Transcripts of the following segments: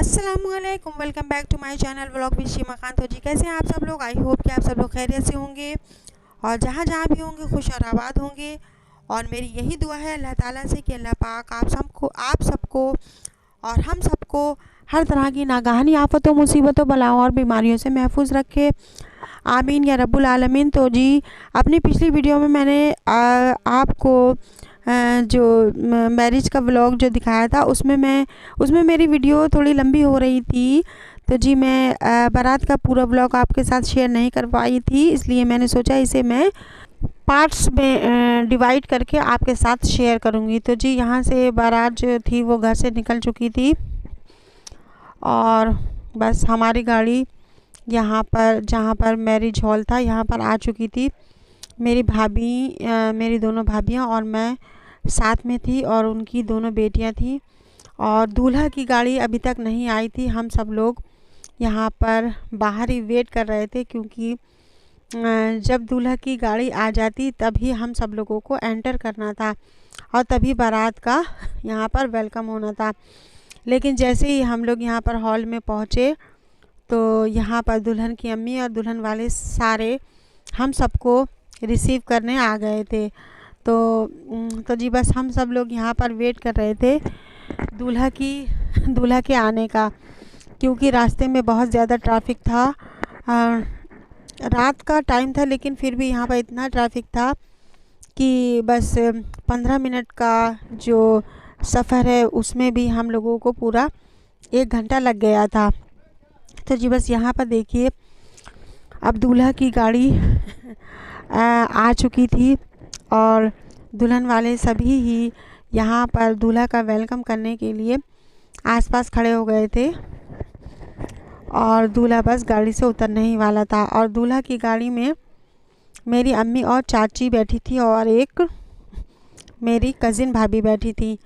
अस्सलामुअलैकुम, welcome back to my channel vlog with Sheema Khan. तो जी कैसे हैं आप सब लोग? आई होप कि आप सब लोग खैरियत से होंगे और जहाँ जहाँ भी होंगे खुश और आबाद होंगे। और मेरी यही दुआ है अल्लाह ताला से कि अल्लाह पाक आप सबको और हम सबको हर तरह की नागहानी आफतों, मुसीबतों, बलाओं और बीमारियों से महफूज रखे। आमीन या रब्बुल आलमीन। तो जी अपनी पिछली वीडियो में मैंने आपको जो मैरिज का व्लॉग जो दिखाया था उसमें मेरी वीडियो थोड़ी लंबी हो रही थी। तो जी मैं बारात का पूरा व्लॉग आपके साथ शेयर नहीं कर पाई थी, इसलिए मैंने सोचा इसे मैं पार्ट्स में डिवाइड करके आपके साथ शेयर करूंगी। तो जी यहाँ से बारात जो थी वो घर से निकल चुकी थी और बस हमारी गाड़ी यहाँ पर जहाँ पर मैरिज हॉल था यहाँ पर आ चुकी थी। मेरी दोनों भाभियाँ और मैं साथ में थी और उनकी दोनों बेटियाँ थी और दूल्हा की गाड़ी अभी तक नहीं आई थी। हम सब लोग यहाँ पर बाहर ही वेट कर रहे थे क्योंकि जब दूल्हा की गाड़ी आ जाती तभी हम सब लोगों को एंटर करना था और तभी बारात का यहाँ पर वेलकम होना था। लेकिन जैसे ही हम लोग यहाँ पर हॉल में पहुँचे तो यहाँ पर दुल्हन की अम्मी और दुल्हन वाले सारे हम सबको रिसीव करने आ गए थे। तो जी बस हम सब लोग यहाँ पर वेट कर रहे थे दूल्हा के आने का, क्योंकि रास्ते में बहुत ज़्यादा ट्रैफिक था। रात का टाइम था लेकिन फिर भी यहाँ पर इतना ट्रैफिक था कि बस 15 मिनट का जो सफ़र है उसमें भी हम लोगों को पूरा 1 घंटा लग गया था। तो जी बस यहाँ पर देखिए अब दूल्हा की गाड़ी आ चुकी थी और दुल्हन वाले सभी ही यहाँ पर दूल्हा का वेलकम करने के लिए आसपास खड़े हो गए थे और दूल्हा बस गाड़ी से उतरने ही वाला था। और दूल्हा की गाड़ी में मेरी अम्मी और चाची बैठी थी और एक मेरी कज़िन भाभी बैठी थी।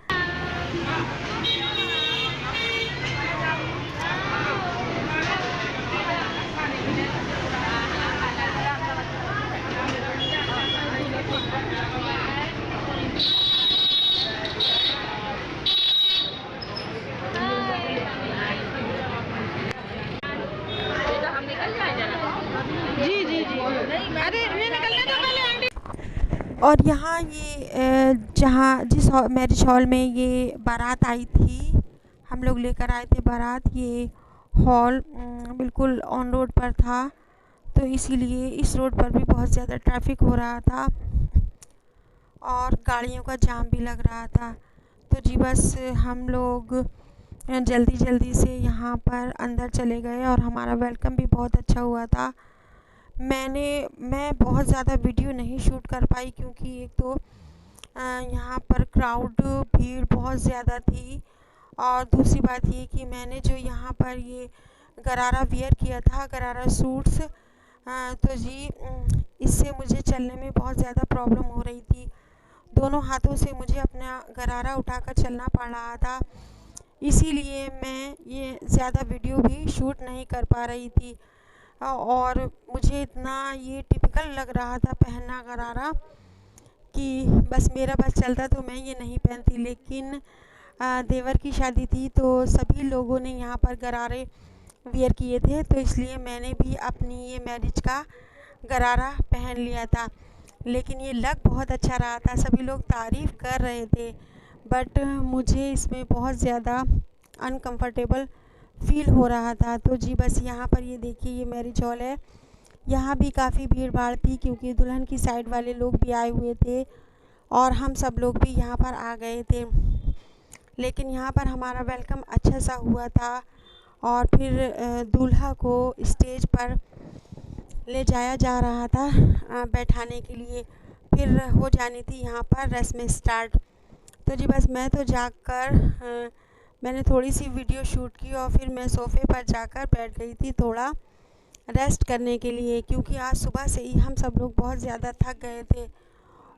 और यहाँ ये जिस मैरिज हॉल में ये बारात आई थी, हम लोग लेकर आए थे बारात, ये हॉल बिल्कुल ऑन रोड पर था। तो इसीलिए इस रोड पर भी बहुत ज़्यादा ट्रैफिक हो रहा था और गाड़ियों का जाम भी लग रहा था। तो जी बस हम लोग जल्दी से यहाँ पर अंदर चले गए और हमारा वेलकम भी बहुत अच्छा हुआ था। मैं बहुत ज़्यादा वीडियो नहीं शूट कर पाई क्योंकि एक तो यहाँ पर भीड़ बहुत ज़्यादा थी और दूसरी बात ये कि मैंने जो यहाँ पर ये गरारा वियर किया था, गरारा सूट्स, तो जी इससे मुझे चलने में बहुत ज़्यादा प्रॉब्लम हो रही थी। दोनों हाथों से मुझे अपना गरारा उठाकर चलना पड़ रहा था, इसीलिए मैं ये ज़्यादा वीडियो भी शूट नहीं कर पा रही थी। और मुझे इतना ये टिपिकल लग रहा था पहनना गरारा कि बस मेरा बस चलता तो मैं ये नहीं पहनती। लेकिन देवर की शादी थी तो सभी लोगों ने यहाँ पर गरारे वियर किए थे, तो इसलिए मैंने भी अपनी ये मैरिज का गरारा पहन लिया था। लेकिन ये लग बहुत अच्छा रहा था, सभी लोग तारीफ़ कर रहे थे, बट मुझे इसमें बहुत ज़्यादा अनकंफर्टेबल फील हो रहा था। तो जी बस यहाँ पर ये देखिए ये मैरिज हॉल है, यहाँ भी काफ़ी भीड़ भाड़ थी क्योंकि दुल्हन की साइड वाले लोग भी आए हुए थे और हम सब लोग भी यहाँ पर आ गए थे। लेकिन यहाँ पर हमारा वेलकम अच्छा सा हुआ था और फिर दूल्हा को स्टेज पर ले जाया जा रहा था बैठाने के लिए, फिर हो जानी थी यहाँ पर रस्में स्टार्ट। तो जी बस मैं तो जाकर मैंने थोड़ी सी वीडियो शूट की और फिर मैं सोफ़े पर जाकर बैठ गई थी थोड़ा रेस्ट करने के लिए, क्योंकि आज सुबह से ही हम सब लोग बहुत ज़्यादा थक गए थे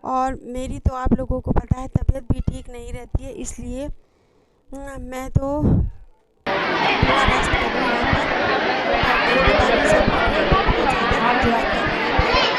और मेरी तो आप लोगों को पता है तबीयत भी ठीक नहीं रहती है, इसलिए मैं तो थोड़ा रेस्ट करने यहाँ पर बाकी सब लोग बहुत ज़्यादा एंजॉय कर रहे थे।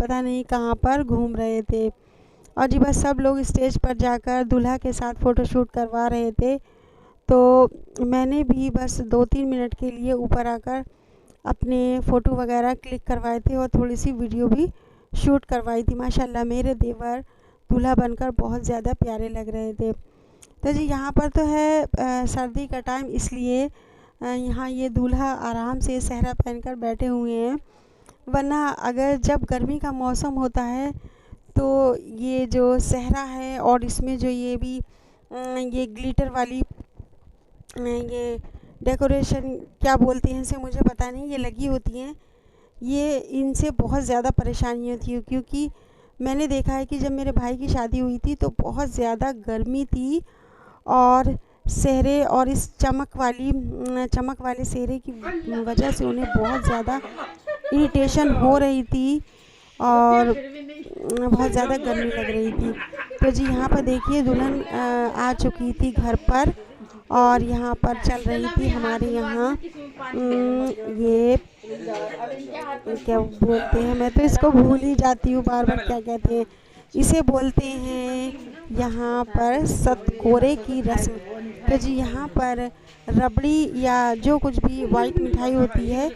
पता नहीं कहाँ पर घूम रहे थे। और जी बस सब लोग स्टेज पर जाकर दूल्हा के साथ फ़ोटोशूट करवा रहे थे। तो मैंने भी बस 2-3 मिनट के लिए ऊपर आकर अपने फ़ोटो वगैरह क्लिक करवाए थे और थोड़ी सी वीडियो भी शूट करवाई थी। माशाल्लाह मेरे देवर दूल्हा बनकर बहुत ज़्यादा प्यारे लग रहे थे। तो जी यहाँ पर तो है सर्दी का टाइम, इसलिए यहाँ ये दूल्हा आराम से सेहरा पहनकर बैठे हुए हैं। वरना अगर जब गर्मी का मौसम होता है तो ये जो सेहरा है और इसमें जो ये भी ये ग्लिटर वाली ये डेकोरेशन क्या बोलते हैं इसे मुझे पता नहीं, ये लगी होती हैं, ये इनसे बहुत ज़्यादा परेशानी होती है। क्योंकि मैंने देखा है कि जब मेरे भाई की शादी हुई थी तो बहुत ज़्यादा गर्मी थी और सेहरे और इस चमक वाले सेहरे की वजह से उन्हें बहुत ज़्यादा इरिटेशन हो रही थी और बहुत ज़्यादा गर्मी लग रही थी। तो जी यहाँ पर देखिए दुल्हन आ चुकी थी घर पर और यहाँ पर चल रही थी हमारे यहाँ ये क्या बोलते हैं, मैं तो इसको भूल ही जाती हूँ बार बार, क्या कहते हैं इसे, बोलते हैं यहाँ पर सतकोरे की रस्म। तो जी यहाँ पर रबड़ी या जो कुछ भी वाइट मिठाई होती है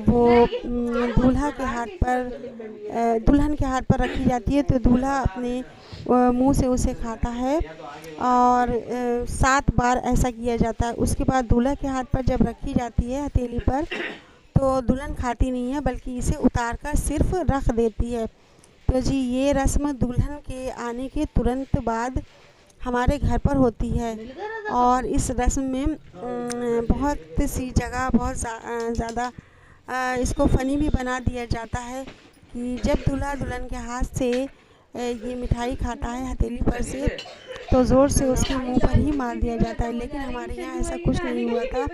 वो दूल्हा के हाथ पर दुल्हन के हाथ पर रखी जाती है। तो दूल्हा अपने मुंह से उसे खाता है और 7 बार ऐसा किया जाता है। उसके बाद दूल्हा के हाथ पर जब रखी जाती है हथेली पर तो दुल्हन खाती नहीं है बल्कि इसे उतार कर सिर्फ रख देती है। तो जी ये रस्म दुल्हन के आने के तुरंत बाद हमारे घर पर होती है और इस रस्म में बहुत सी जगह बहुत ज़्यादा इसको फ़नी भी बना दिया जाता है कि जब दूल्हा दुल्हन के हाथ से ये मिठाई खाता है हथेली पर से तो ज़ोर से उसके मुंह पर ही मार दिया जाता है। लेकिन हमारे यहाँ ऐसा कुछ नहीं हुआ था,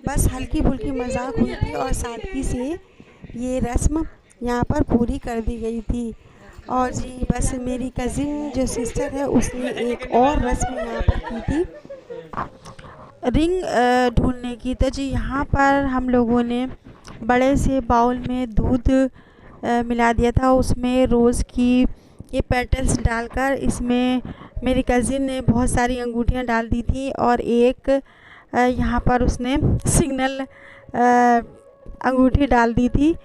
बस हल्की फुल्की मजाक हुई थी और सादगी से ये रस्म यहाँ पर पूरी कर दी गई थी। और जी बस मेरी कज़िन जो सिस्टर है उसने एक और रस्म यहाँ पर की थी रिंग ढूंढने की। तो जी यहाँ पर हम लोगों ने बड़े से बाउल में दूध मिला दिया था, उसमें रोज़ की ये पेटल्स डालकर इसमें मेरी कज़िन ने बहुत सारी अंगूठियाँ डाल दी थी और एक यहाँ पर उसने सिग्नल अंगूठी डाल दी थी।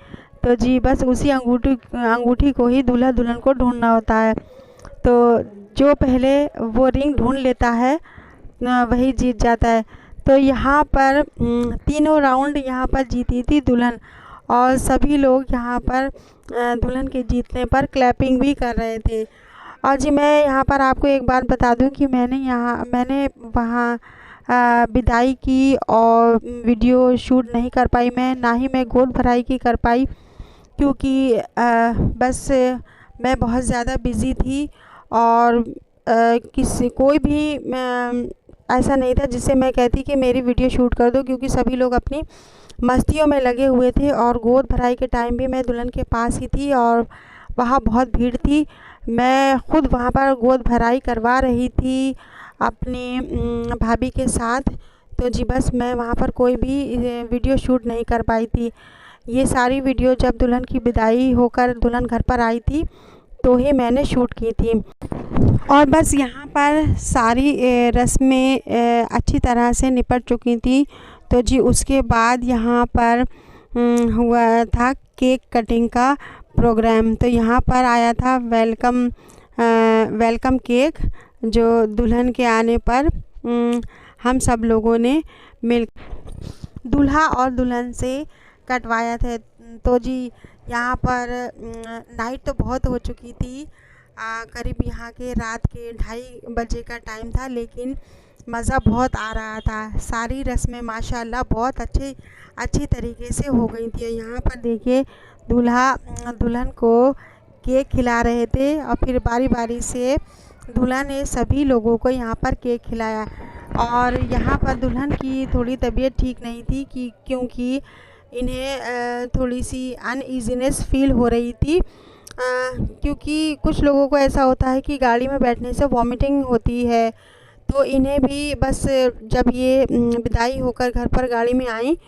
तो जी बस उसी अंगूठी को ही दूल्हा दुल्हन को ढूंढना होता है। तो जो पहले वो रिंग ढूंढ लेता है वही जीत जाता है। तो यहाँ पर तीनों राउंड यहाँ पर जीती थी दुल्हन और सभी लोग यहाँ पर दुल्हन के जीतने पर क्लैपिंग भी कर रहे थे। और जी मैं यहाँ पर आपको एक बात बता दूं कि मैंने वहाँ विदाई की और वीडियो शूट नहीं कर पाई मैं, ना ही मैं गोद भराई की कर पाई क्योंकि बस मैं बहुत ज़्यादा बिज़ी थी और कोई भी ऐसा नहीं था जिससे मैं कहती कि मेरी वीडियो शूट कर दो, क्योंकि सभी लोग अपनी मस्तियों में लगे हुए थे। और गोद भराई के टाइम भी मैं दुल्हन के पास ही थी और वहाँ बहुत भीड़ थी। मैं ख़ुद वहाँ पर गोद भराई करवा रही थी अपनी भाभी के साथ। तो जी बस मैं वहाँ पर कोई भी वीडियो शूट नहीं कर पाई थी। ये सारी वीडियो जब दुल्हन की विदाई होकर दुल्हन घर पर आई थी तो ही मैंने शूट की थी। और बस यहाँ पर सारी रस्में अच्छी तरह से निपट चुकी थी। तो जी उसके बाद यहाँ पर हुआ था केक कटिंग का प्रोग्राम। तो यहाँ पर आया था वेलकम केक, जो दुल्हन के आने पर हम सब लोगों ने मिल दूल्हा और दुल्हन से कटवाया था। तो जी यहाँ पर नाइट तो बहुत हो चुकी थी, करीब यहाँ के रात के 2:30 बजे का टाइम था, लेकिन मज़ा बहुत आ रहा था। सारी रस्में माशाल्लाह बहुत अच्छी तरीके से हो गई थी। यहाँ पर देखिए दूल्हा दुल्हन को केक खिला रहे थे और फिर बारी बारी से दूल्हा ने सभी लोगों को यहाँ पर केक खिलाया। और यहाँ पर दुल्हन की थोड़ी तबीयत ठीक नहीं थी क्योंकि इन्हें थोड़ी सी अनईजीनेस फील हो रही थी, क्योंकि कुछ लोगों को ऐसा होता है कि गाड़ी में बैठने से वॉमिटिंग होती है। तो इन्हें भी बस जब ये विदाई होकर घर पर गाड़ी में आई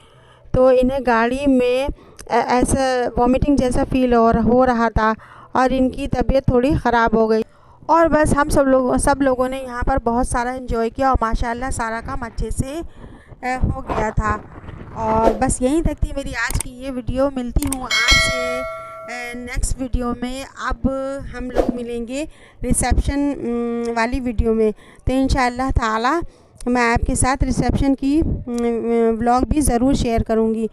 तो इन्हें गाड़ी में ऐसा वॉमिटिंग जैसा फ़ील हो रहा था और इनकी तबीयत थोड़ी ख़राब हो गई। और बस हम सब लोगों ने यहाँ पर बहुत सारा एंजॉय किया और माशाल्लाह सारा काम अच्छे से हो गया था। और बस यहीं तक थी मेरी आज की ये वीडियो। मिलती हूँ आपसे नेक्स्ट वीडियो में। अब हम लोग मिलेंगे रिसेप्शन वाली वीडियो में। तो इंशाअल्लाह ताला मैं आपके साथ रिसेप्शन की व्लॉग भी ज़रूर शेयर करूँगी।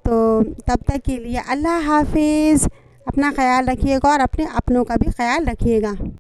तो तब तक के लिए अल्लाह हाफिज़। अपना ख़याल रखिएगा और अपने अपनों का भी ख़याल रखिएगा।